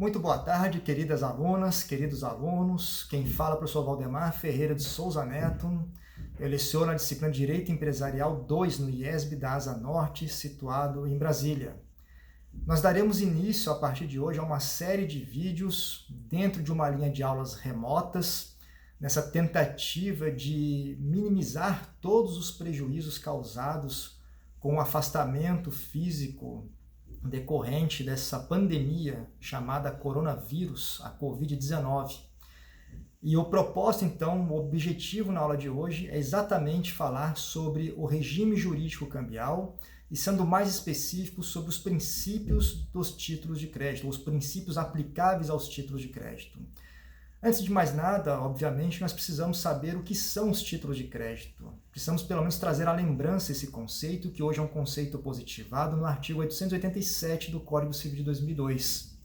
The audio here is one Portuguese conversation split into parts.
Muito boa tarde, queridas alunas, queridos alunos. Quem fala é o professor Valdemar Ferreira de Souza Neto. Eu leciono a disciplina de Direito Empresarial 2 no IESB da Asa Norte, situado em Brasília. Nós daremos início, a partir de hoje, a uma série de vídeos dentro de uma linha de aulas remotas, nessa tentativa de minimizar todos os prejuízos causados com o afastamento físico decorrente dessa pandemia chamada coronavírus, a Covid-19. E o propósito, então, o objetivo na aula de hoje é exatamente falar sobre o regime jurídico cambial e, sendo mais específico, sobre os princípios dos títulos de crédito, os princípios aplicáveis aos títulos de crédito. Antes de mais nada, obviamente, nós precisamos saber o que são os títulos de crédito. Precisamos, pelo menos, trazer à lembrança esse conceito, que hoje é um conceito positivado no artigo 887 do Código Civil de 2002.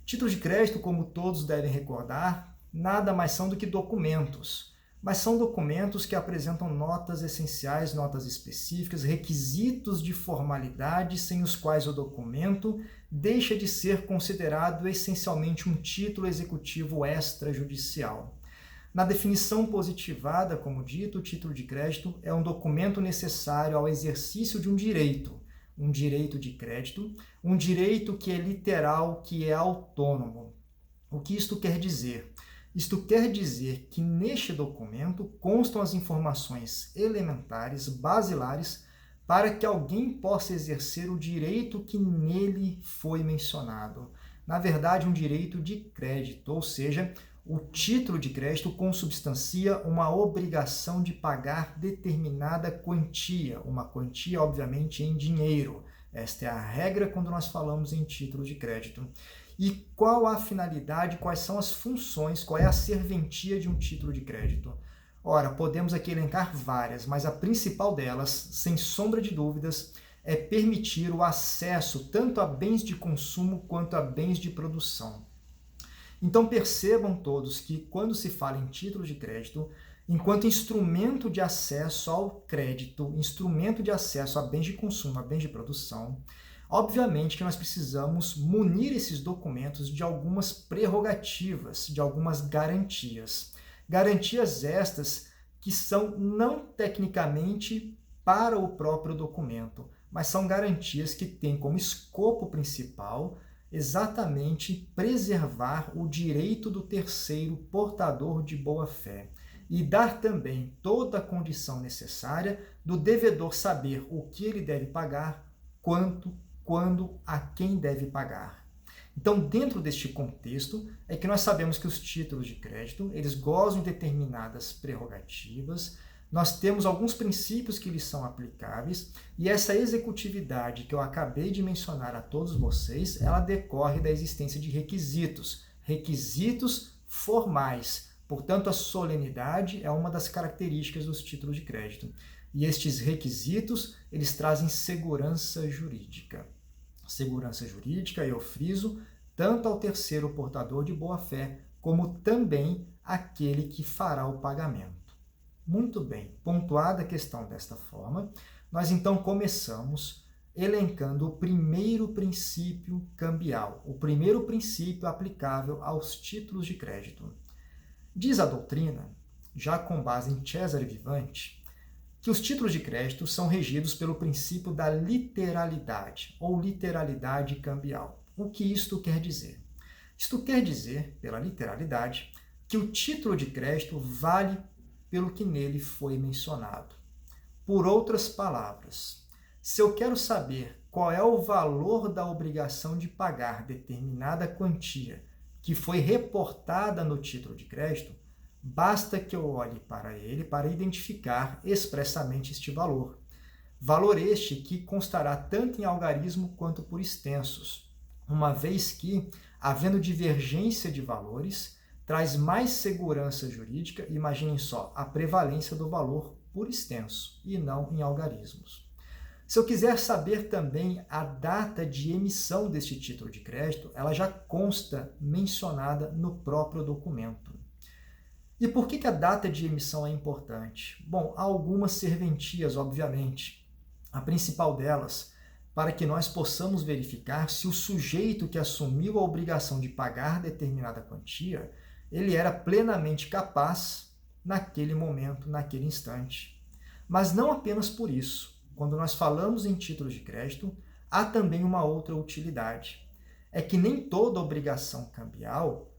Títulos de crédito, como todos devem recordar, nada mais são do que documentos, mas são documentos que apresentam notas essenciais, notas específicas, requisitos de formalidade sem os quais o documento deixa de ser considerado essencialmente um título executivo extrajudicial. Na definição positivada, como dito, o título de crédito é um documento necessário ao exercício de um direito de crédito, um direito que é literal, que é autônomo. O que isto quer dizer? Isto quer dizer que neste documento constam as informações elementares, basilares, para que alguém possa exercer o direito que nele foi mencionado. Na verdade, um direito de crédito, ou seja, o título de crédito consubstancia uma obrigação de pagar determinada quantia, uma quantia, obviamente, em dinheiro. Esta é a regra quando nós falamos em título de crédito. E qual a finalidade, quais são as funções, qual é a serventia de um título de crédito? Ora, podemos aqui elencar várias, mas a principal delas, sem sombra de dúvidas, é permitir o acesso tanto a bens de consumo quanto a bens de produção. Então percebam todos que quando se fala em título de crédito, enquanto instrumento de acesso ao crédito, instrumento de acesso a bens de consumo, a bens de produção, obviamente que nós precisamos munir esses documentos de algumas prerrogativas, de algumas garantias. Garantias estas que são não tecnicamente para o próprio documento, mas são garantias que têm como escopo principal exatamente preservar o direito do terceiro portador de boa-fé e dar também toda a condição necessária do devedor saber o que ele deve pagar, quanto, quando, a quem deve pagar. Então, dentro deste contexto, é que nós sabemos que os títulos de crédito, eles gozam de determinadas prerrogativas, nós temos alguns princípios que lhes são aplicáveis, e essa executividade que eu acabei de mencionar a todos vocês, ela decorre da existência de requisitos formais. Portanto, a solenidade é uma das características dos títulos de crédito. E estes requisitos, eles trazem segurança jurídica. Segurança jurídica, eu friso, tanto ao terceiro portador de boa-fé, como também àquele que fará o pagamento. Muito bem, pontuada a questão desta forma, nós então começamos elencando o primeiro princípio cambial, o primeiro princípio aplicável aos títulos de crédito. Diz a doutrina, já com base em Cesare Vivante, que os títulos de crédito são regidos pelo princípio da literalidade, ou literalidade cambial. O que isto quer dizer? Isto quer dizer, pela literalidade, que o título de crédito vale pelo que nele foi mencionado. Por outras palavras, se eu quero saber qual é o valor da obrigação de pagar determinada quantia que foi reportada no título de crédito, basta que eu olhe para ele para identificar expressamente este valor. Valor este que constará tanto em algarismo quanto por extensos, uma vez que, havendo divergência de valores, traz mais segurança jurídica, imaginem só, a prevalência do valor por extenso e não em algarismos. Se eu quiser saber também a data de emissão deste título de crédito, ela já consta mencionada no próprio documento. E por que a data de emissão é importante? Bom, há algumas serventias, obviamente. A principal delas para que nós possamos verificar se o sujeito que assumiu a obrigação de pagar determinada quantia, ele era plenamente capaz naquele momento, naquele instante. Mas não apenas por isso. Quando nós falamos em títulos de crédito, há também uma outra utilidade. É que nem toda obrigação cambial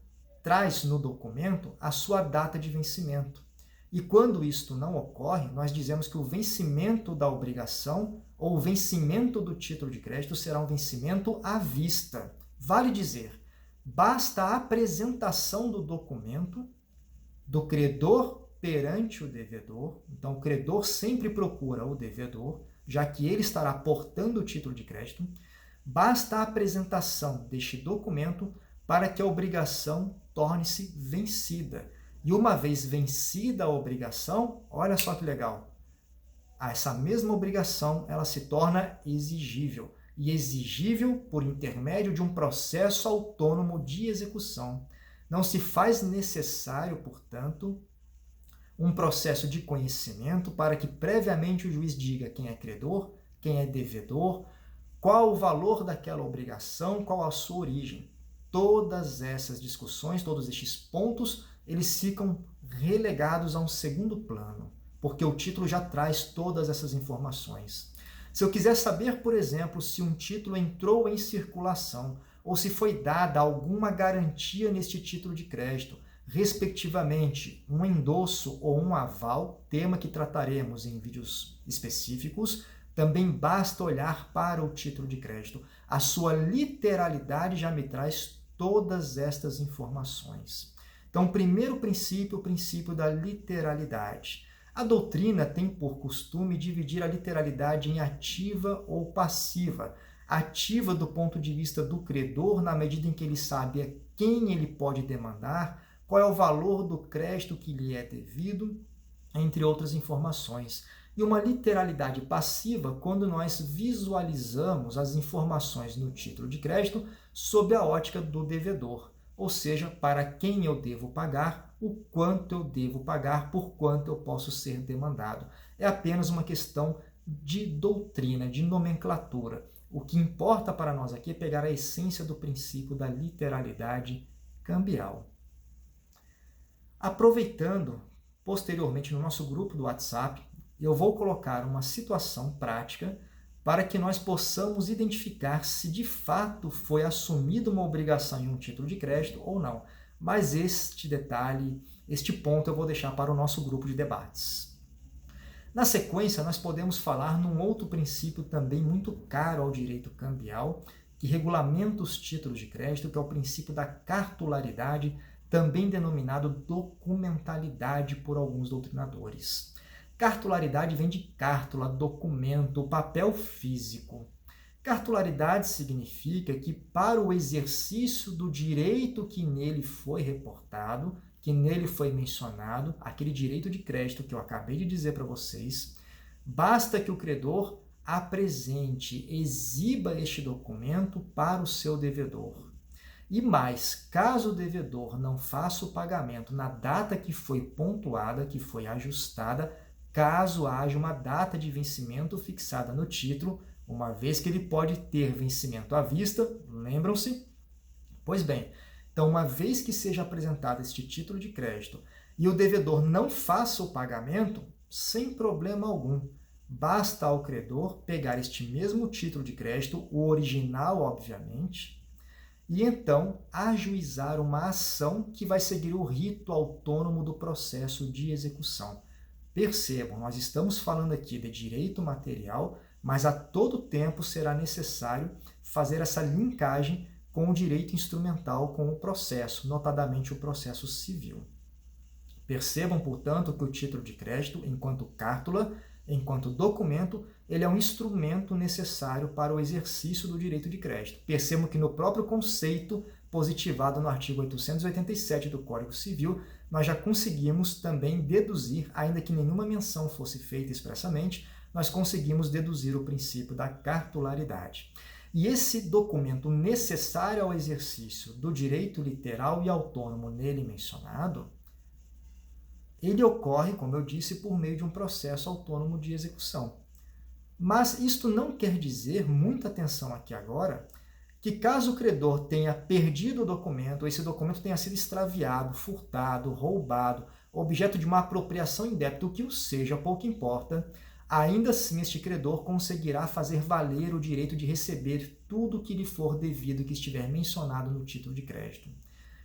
traz no documento a sua data de vencimento. E quando isto não ocorre, nós dizemos que o vencimento da obrigação ou o vencimento do título de crédito será um vencimento à vista. Vale dizer, basta a apresentação do documento do credor perante o devedor. Então, o credor sempre procura o devedor, já que ele estará portando o título de crédito. Basta a apresentação deste documento para que a obrigação torne-se vencida. E uma vez vencida a obrigação, olha só que legal, essa mesma obrigação ela se torna exigível. E exigível por intermédio de um processo autônomo de execução. Não se faz necessário, portanto, um processo de conhecimento para que previamente o juiz diga quem é credor, quem é devedor, qual o valor daquela obrigação, qual a sua origem. Todas essas discussões, todos estes pontos, eles ficam relegados a um segundo plano, porque o título já traz todas essas informações. Se eu quiser saber, por exemplo, se um título entrou em circulação ou se foi dada alguma garantia neste título de crédito, respectivamente um endosso ou um aval, tema que trataremos em vídeos específicos, também basta olhar para o título de crédito. A sua literalidade já me traz todas estas informações. Então, o primeiro princípio, o princípio da literalidade. A doutrina tem por costume dividir a literalidade em ativa ou passiva. Ativa do ponto de vista do credor, na medida em que ele sabe a quem ele pode demandar, qual é o valor do crédito que lhe é devido, entre outras informações. E uma literalidade passiva quando nós visualizamos as informações no título de crédito sob a ótica do devedor, ou seja, para quem eu devo pagar, o quanto eu devo pagar, por quanto eu posso ser demandado. É apenas uma questão de doutrina, de nomenclatura. O que importa para nós aqui é pegar a essência do princípio da literalidade cambial. Aproveitando, posteriormente no nosso grupo do WhatsApp, eu vou colocar uma situação prática para que nós possamos identificar se de fato foi assumida uma obrigação em um título de crédito ou não. Mas este detalhe, este ponto eu vou deixar para o nosso grupo de debates. Na sequência, nós podemos falar num outro princípio também muito caro ao direito cambial, que regulamenta os títulos de crédito, que é o princípio da cartularidade, também denominado documentalidade por alguns doutrinadores. Cartularidade vem de cártula, documento, papel físico. Cartularidade significa que para o exercício do direito que nele foi reportado, que nele foi mencionado, aquele direito de crédito que eu acabei de dizer para vocês, basta que o credor apresente, exiba este documento para o seu devedor. E mais, caso o devedor não faça o pagamento na data que foi pontuada, que foi ajustada, caso haja uma data de vencimento fixada no título, uma vez que ele pode ter vencimento à vista, lembram-se? Pois bem, então uma vez que seja apresentado este título de crédito e o devedor não faça o pagamento, sem problema algum, basta ao credor pegar este mesmo título de crédito, o original, obviamente, e então ajuizar uma ação que vai seguir o rito autônomo do processo de execução. Percebam, nós estamos falando aqui de direito material, mas a todo tempo será necessário fazer essa linkagem com o direito instrumental, com o processo, notadamente o processo civil. Percebam, portanto, que o título de crédito, enquanto cártula, enquanto documento, ele é um instrumento necessário para o exercício do direito de crédito. Percebam que no próprio conceito positivado no artigo 887 do Código Civil, nós já conseguimos também deduzir, ainda que nenhuma menção fosse feita expressamente, nós conseguimos deduzir o princípio da cartularidade. E esse documento necessário ao exercício do direito literal e autônomo nele mencionado, ele ocorre, como eu disse, por meio de um processo autônomo de execução. Mas isto não quer dizer, muita atenção aqui agora, que caso o credor tenha perdido o documento, ou esse documento tenha sido extraviado, furtado, roubado, objeto de uma apropriação indébita, o que o seja, pouco importa, ainda assim este credor conseguirá fazer valer o direito de receber tudo que lhe for devido que estiver mencionado no título de crédito.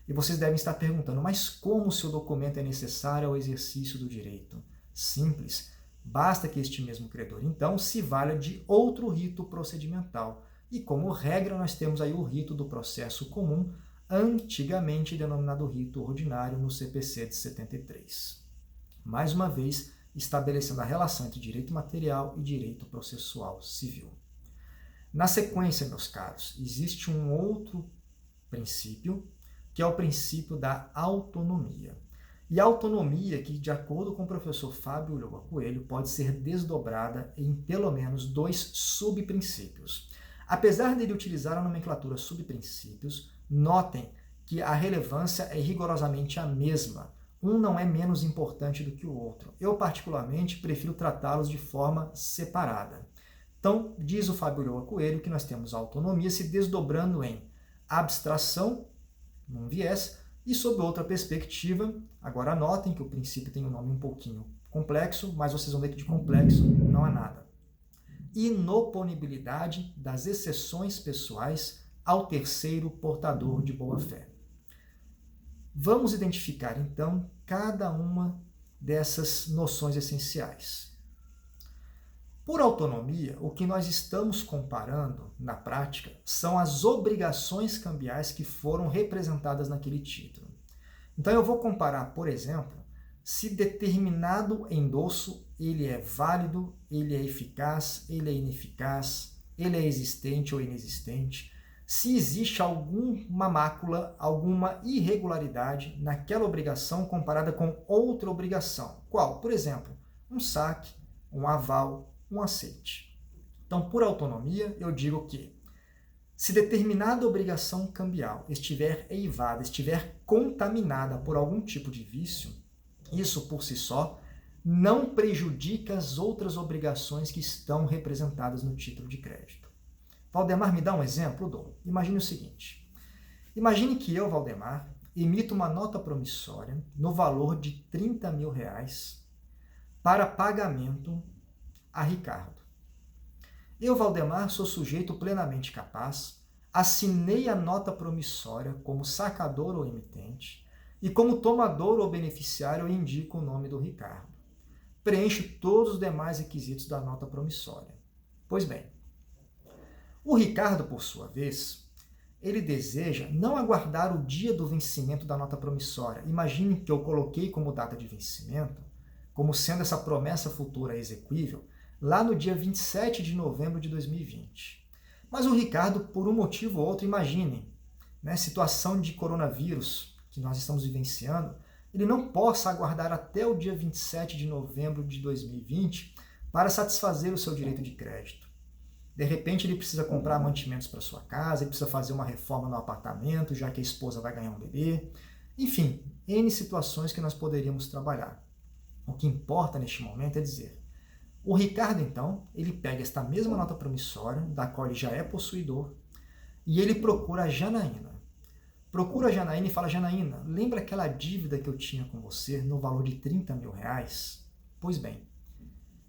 E vocês devem estar perguntando, mas como o seu documento é necessário ao exercício do direito? Simples. Basta que este mesmo credor, então, se valha de outro rito procedimental. E, como regra, nós temos aí o rito do processo comum, antigamente denominado rito ordinário no CPC de 73. Mais uma vez, estabelecendo a relação entre direito material e direito processual civil. Na sequência, meus caros, existe um outro princípio, que é o princípio da autonomia. E a autonomia, que de acordo com o professor Fábio Ulloa Coelho, pode ser desdobrada em pelo menos 2 subprincípios. Apesar dele utilizar a nomenclatura subprincípios, notem que a relevância é rigorosamente a mesma. Um não é menos importante do que o outro. Eu, particularmente, prefiro tratá-los de forma separada. Então, diz o Fábio Ulloa Coelho que nós temos a autonomia se desdobrando em abstração, num viés, e sob outra perspectiva, agora notem que o princípio tem um nome um pouquinho complexo, mas vocês vão ver que de complexo não há nada. Inoponibilidade das exceções pessoais ao terceiro portador de boa-fé. Vamos identificar, então, cada uma dessas noções essenciais. Por autonomia, o que nós estamos comparando, na prática, são as obrigações cambiais que foram representadas naquele título. Então, eu vou comparar, por exemplo, se determinado endosso ele é válido, ele é eficaz, ele é ineficaz, ele é existente ou inexistente, se existe alguma mácula, alguma irregularidade naquela obrigação comparada com outra obrigação. Qual? Por exemplo, um saque, um aval, um aceite. Então, por autonomia, eu digo que se determinada obrigação cambial estiver eivada, estiver contaminada por algum tipo de vício, isso por si só não prejudica as outras obrigações que estão representadas no título de crédito. Valdemar, me dá um exemplo? Dou. Imagine o seguinte. Imagine que eu, Valdemar, emito uma nota promissória no valor de R$30.000 para pagamento a Ricardo. Eu, Valdemar, sou sujeito plenamente capaz, assinei a nota promissória como sacador ou emitente e como tomador ou beneficiário eu indico o nome do Ricardo. Preencho todos os demais requisitos da nota promissória. Pois bem, o Ricardo, por sua vez, ele deseja não aguardar o dia do vencimento da nota promissória. Imagine que eu coloquei como data de vencimento, como sendo essa promessa futura exequível, lá no dia 27 de novembro de 2020. Mas o Ricardo, por um motivo ou outro, imaginem, situação de coronavírus que nós estamos vivenciando, ele não possa aguardar até o dia 27 de novembro de 2020 para satisfazer o seu direito de crédito. De repente ele precisa comprar mantimentos para sua casa, ele precisa fazer uma reforma no apartamento, já que a esposa vai ganhar um bebê. Enfim, N situações que nós poderíamos trabalhar. O que importa neste momento é dizer, o Ricardo, então, ele pega esta mesma nota promissória, da qual ele já é possuidor, e ele procura a Janaína. Procura a Janaína e fala, Janaína, lembra aquela dívida que eu tinha com você no valor de R$30.000? Pois bem,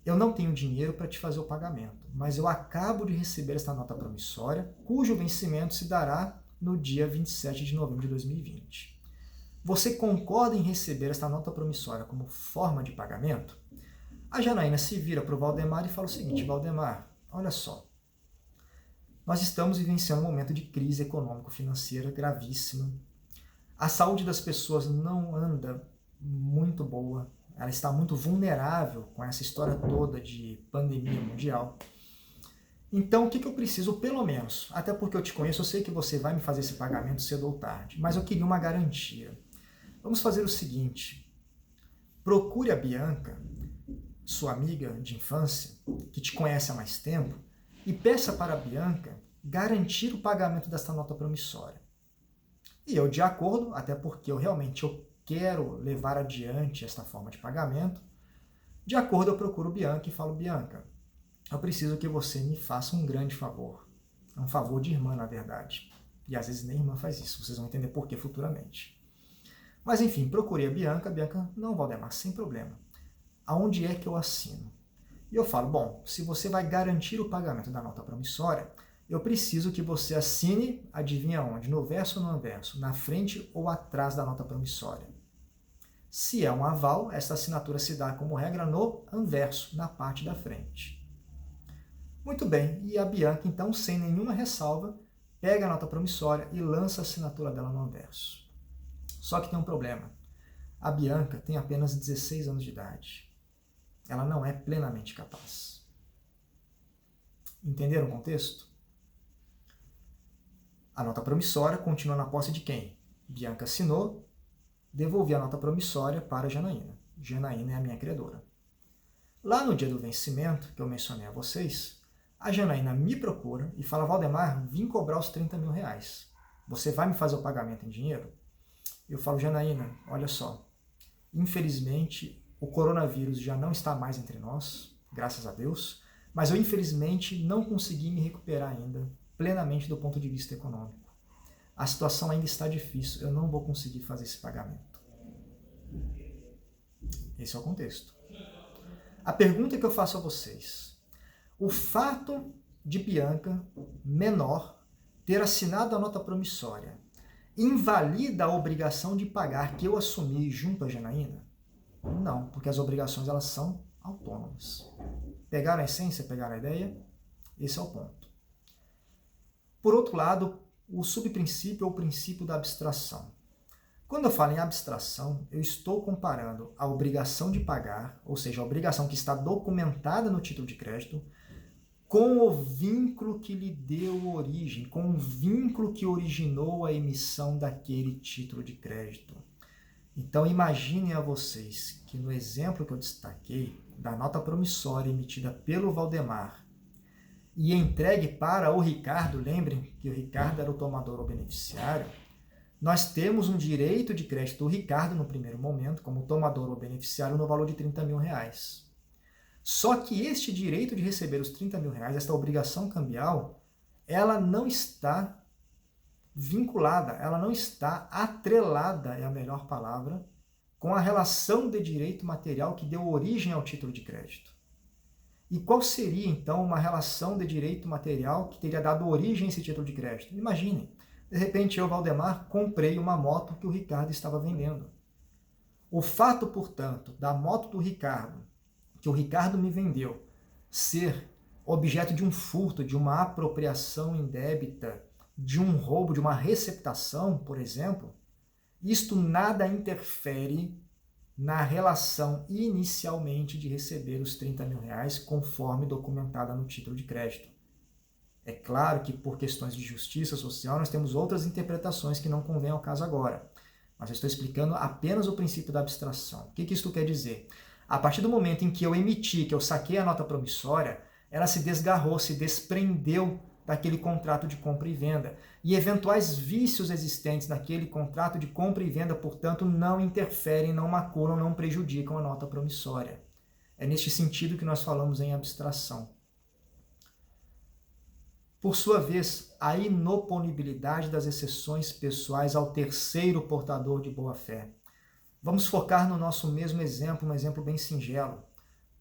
eu não tenho dinheiro para te fazer o pagamento, mas eu acabo de receber esta nota promissória, cujo vencimento se dará no dia 27 de novembro de 2020. Você concorda em receber esta nota promissória como forma de pagamento? A Janaína se vira para o Valdemar e fala o seguinte, Valdemar, olha só, nós estamos vivenciando um momento de crise econômico-financeira gravíssima. A saúde das pessoas não anda muito boa, ela está muito vulnerável com essa história toda de pandemia mundial. Então, o que eu preciso, pelo menos, até porque eu te conheço, eu sei que você vai me fazer esse pagamento cedo ou tarde, mas eu queria uma garantia. Vamos fazer o seguinte, procure a Bianca, sua amiga de infância, que te conhece há mais tempo, e peça para a Bianca garantir o pagamento desta nota promissória. E eu, de acordo, até porque eu quero levar adiante esta forma de pagamento, de acordo eu procuro Bianca e falo, Bianca, eu preciso que você me faça um grande favor. É um favor de irmã, na verdade. E às vezes nem irmã faz isso, vocês vão entender por que futuramente. Mas enfim, procurei a Bianca, não, Valdemar, sem problema. Aonde é que eu assino? E eu falo, bom, se você vai garantir o pagamento da nota promissória, eu preciso que você assine, adivinha onde? No verso ou no anverso? Na frente ou atrás da nota promissória? Se é um aval, essa assinatura se dá como regra no anverso, na parte da frente. Muito bem, e a Bianca, então, sem nenhuma ressalva, pega a nota promissória e lança a assinatura dela no anverso. Só que tem um problema. A Bianca tem apenas 16 anos de idade. Ela não é plenamente capaz. Entenderam o contexto? A nota promissória continua na posse de quem? Bianca assinou, devolvi a nota promissória para Janaína. Janaína é a minha credora. Lá no dia do vencimento, que eu mencionei a vocês, a Janaína me procura e fala, Valdemar, vim cobrar os 30 mil reais. Você vai me fazer o pagamento em dinheiro? Eu falo, Janaína, olha só, infelizmente o coronavírus já não está mais entre nós, graças a Deus, mas eu infelizmente não consegui me recuperar ainda plenamente do ponto de vista econômico. A situação ainda está difícil, eu não vou conseguir fazer esse pagamento. Esse é o contexto. A pergunta que eu faço a vocês, o fato de Bianca, menor, ter assinado a nota promissória, invalida a obrigação de pagar que eu assumi junto a Janaína? Não, porque as obrigações elas são autônomas. Pegaram a essência, pegaram a ideia? Esse é o ponto. Por outro lado, o subprincípio ou o princípio da abstração. Quando eu falo em abstração, eu estou comparando a obrigação de pagar, ou seja, a obrigação que está documentada no título de crédito, com o vínculo que lhe deu origem, com o vínculo que originou a emissão daquele título de crédito. Então imaginem a vocês que no exemplo que eu destaquei, da nota promissória emitida pelo Valdemar e entregue para o Ricardo, lembrem que o Ricardo era o tomador ou beneficiário, nós temos um direito de crédito do Ricardo no primeiro momento, como tomador ou beneficiário, no valor de 30 mil reais. Só que este direito de receber os 30 mil reais, esta obrigação cambial, ela não está vinculada, ela não está atrelada, é a melhor palavra, com a relação de direito material que deu origem ao título de crédito. E qual seria, então, uma relação de direito material que teria dado origem a esse título de crédito? Imaginem, de repente eu, Valdemar, comprei uma moto que o Ricardo estava vendendo. O fato, portanto, da moto do Ricardo, que o Ricardo me vendeu, ser objeto de um furto, de uma apropriação indébita, de um roubo, de uma receptação, por exemplo, isto nada interfere na relação inicialmente de receber os 30 mil reais conforme documentada no título de crédito. É claro que por questões de justiça social nós temos outras interpretações que não convêm ao caso agora, mas eu estou explicando apenas o princípio da abstração. O que isso quer dizer? A partir do momento em que eu emiti, que eu saquei a nota promissória, ela se desgarrou, se desprendeu daquele contrato de compra e venda. E eventuais vícios existentes naquele contrato de compra e venda, portanto, não interferem, não maculam, não prejudicam a nota promissória. É neste sentido que nós falamos em abstração. Por sua vez, a inoponibilidade das exceções pessoais ao terceiro portador de boa-fé. Vamos focar no nosso mesmo exemplo, um exemplo bem singelo.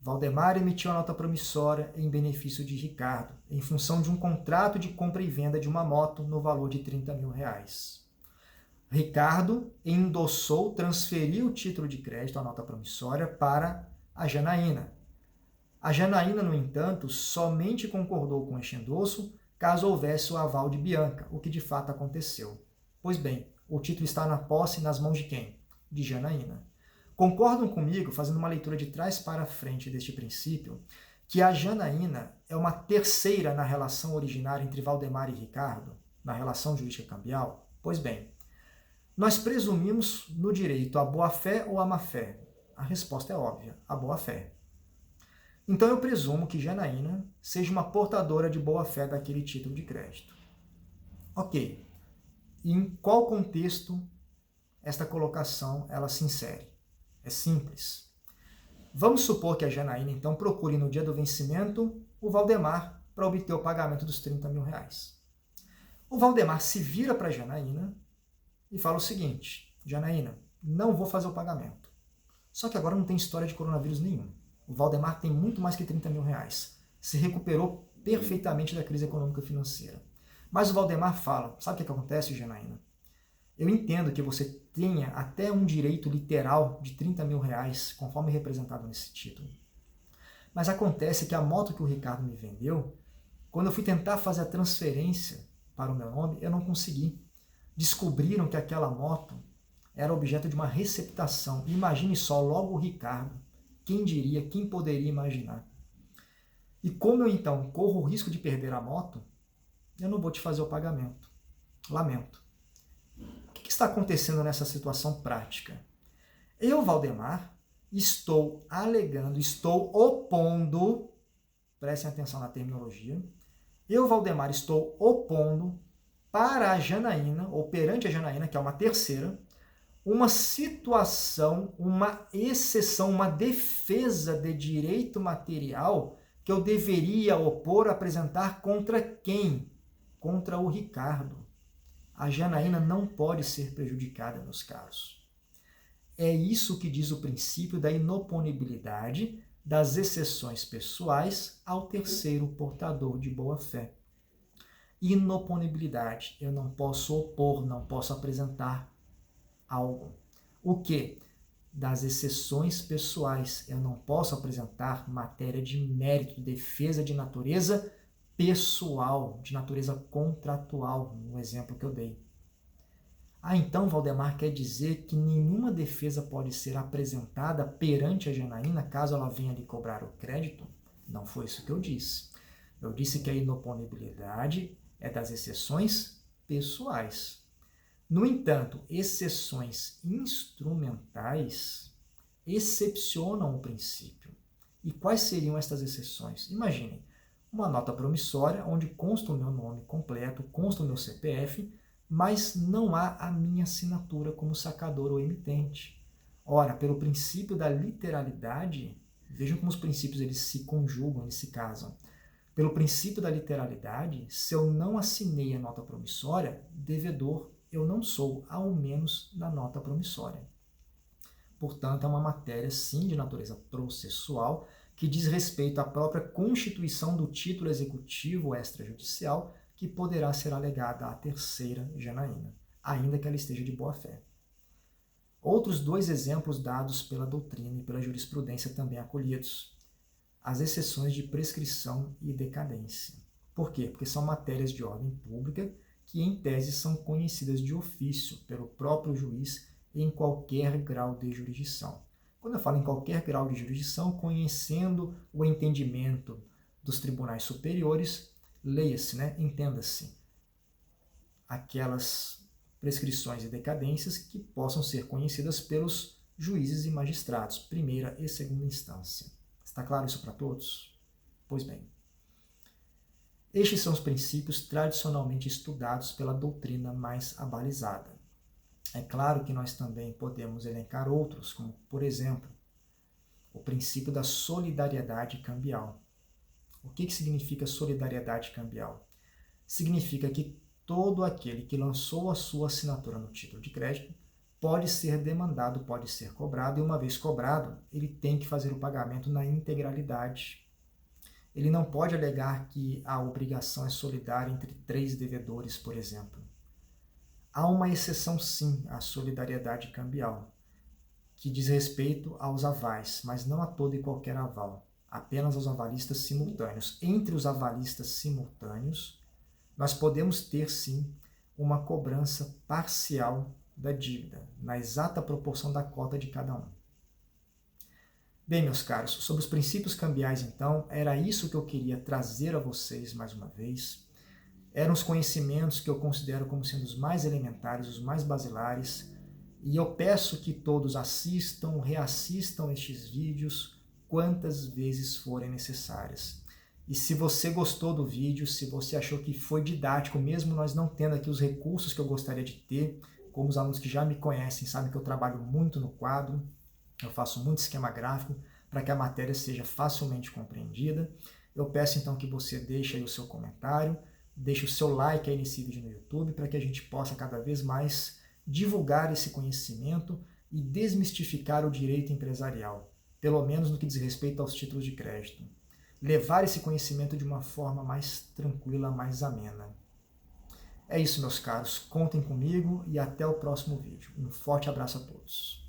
Valdemar emitiu a nota promissória em benefício de Ricardo, em função de um contrato de compra e venda de uma moto no valor de 30 mil reais. Ricardo endossou, transferiu o título de crédito, a nota promissória, para a Janaína. A Janaína, no entanto, somente concordou com este endosso caso houvesse o aval de Bianca, o que de fato aconteceu. Pois bem, o título está na posse e nas mãos de quem? De Janaína. Concordam comigo, fazendo uma leitura de trás para frente deste princípio, que a Janaína é uma terceira na relação originária entre Valdemar e Ricardo, na relação jurídica cambial? Pois bem, nós presumimos no direito a boa-fé ou a má-fé? A resposta é óbvia, a boa-fé. Então eu presumo que Janaína seja uma portadora de boa-fé daquele título de crédito. Ok, e em qual contexto esta colocação ela se insere? É simples. Vamos supor que a Janaína, então, procure no dia do vencimento o Valdemar para obter o pagamento dos 30 mil reais. O Valdemar se vira para a Janaína e fala o seguinte: Janaína, não vou fazer o pagamento. Só que agora não tem história de coronavírus nenhum. O Valdemar tem muito mais que 30 mil reais. Se recuperou perfeitamente da crise econômica e financeira. Mas o Valdemar fala: sabe o que acontece, Janaína? Eu entendo que você tenha até um direito literal de 30 mil reais, conforme representado nesse título. Mas acontece que a moto que o Ricardo me vendeu, quando eu fui tentar fazer a transferência para o meu nome, eu não consegui. Descobriram que aquela moto era objeto de uma receptação. Imagine só, logo o Ricardo. Quem diria, quem poderia imaginar? E como eu então corro o risco de perder a moto, eu não vou te fazer o pagamento. Lamento. O que está acontecendo nessa situação prática? Eu, Valdemar, estou alegando, estou opondo, prestem atenção na terminologia, eu, Valdemar, estou opondo para a Janaína, ou perante a Janaína, que é uma terceira, uma situação, uma exceção, uma defesa de direito material que eu deveria opor, apresentar contra quem? Contra o Ricardo. A Janaína não pode ser prejudicada, meus caros. É isso que diz o princípio da inoponibilidade das exceções pessoais ao terceiro portador de boa-fé. Inoponibilidade. Eu não posso opor, não posso apresentar algo. O quê? Das exceções pessoais. Eu não posso apresentar matéria de mérito, defesa de natureza pessoal, de natureza contratual, no exemplo que eu dei. Então, Valdemar quer dizer que nenhuma defesa pode ser apresentada perante a Janaína caso ela venha lhe cobrar o crédito? Não foi isso que eu disse. Eu disse que a inoponibilidade é das exceções pessoais. No entanto, exceções instrumentais excepcionam o princípio. E quais seriam estas exceções? Imaginem, uma nota promissória onde consta o meu nome completo, consta o meu CPF, mas não há a minha assinatura como sacador ou emitente. Ora, pelo princípio da literalidade, vejam como os princípios eles se conjugam, eles se casam. Pelo princípio da literalidade, se eu não assinei a nota promissória, devedor eu não sou, ao menos na nota promissória. Portanto, é uma matéria, sim, de natureza processual, que diz respeito à própria constituição do título executivo extrajudicial, que poderá ser alegada à terceira Janaína, ainda que ela esteja de boa-fé. Outros dois exemplos dados pela doutrina e pela jurisprudência também acolhidos. As exceções de prescrição e decadência. Por quê? Porque são matérias de ordem pública que, em tese, são conhecidas de ofício pelo próprio juiz em qualquer grau de jurisdição. Quando eu falo em qualquer grau de jurisdição, conhecendo o entendimento dos tribunais superiores, leia-se, entenda-se, aquelas prescrições e decadências que possam ser conhecidas pelos juízes e magistrados, primeira e segunda instância. Está claro isso para todos? Pois bem. Estes são os princípios tradicionalmente estudados pela doutrina mais abalizada. É claro que nós também podemos elencar outros, como, por exemplo, o princípio da solidariedade cambial. O que significa solidariedade cambial? Significa que todo aquele que lançou a sua assinatura no título de crédito pode ser demandado, pode ser cobrado, e uma vez cobrado, ele tem que fazer o pagamento na integralidade. Ele não pode alegar que a obrigação é solidária entre 3 devedores, por exemplo. Há uma exceção, sim, à solidariedade cambial, que diz respeito aos avais, mas não a todo e qualquer aval, apenas aos avalistas simultâneos. Entre os avalistas simultâneos, nós podemos ter, sim, uma cobrança parcial da dívida, na exata proporção da cota de cada um. Bem, meus caros, sobre os princípios cambiais, então, era isso que eu queria trazer a vocês mais uma vez. Eram os conhecimentos que eu considero como sendo os mais elementares, os mais basilares, e eu peço que todos assistam, reassistam estes vídeos quantas vezes forem necessárias. E se você gostou do vídeo, se você achou que foi didático, mesmo nós não tendo aqui os recursos que eu gostaria de ter, como os alunos que já me conhecem sabem que eu trabalho muito no quadro, eu faço muito esquema gráfico para que a matéria seja facilmente compreendida. Eu peço então que você deixe aí o seu comentário, deixe o seu like aí nesse vídeo no YouTube, para que a gente possa cada vez mais divulgar esse conhecimento e desmistificar o direito empresarial, pelo menos no que diz respeito aos títulos de crédito. Levar esse conhecimento de uma forma mais tranquila, mais amena. É isso, meus caros. Contem comigo e até o próximo vídeo. Um forte abraço a todos.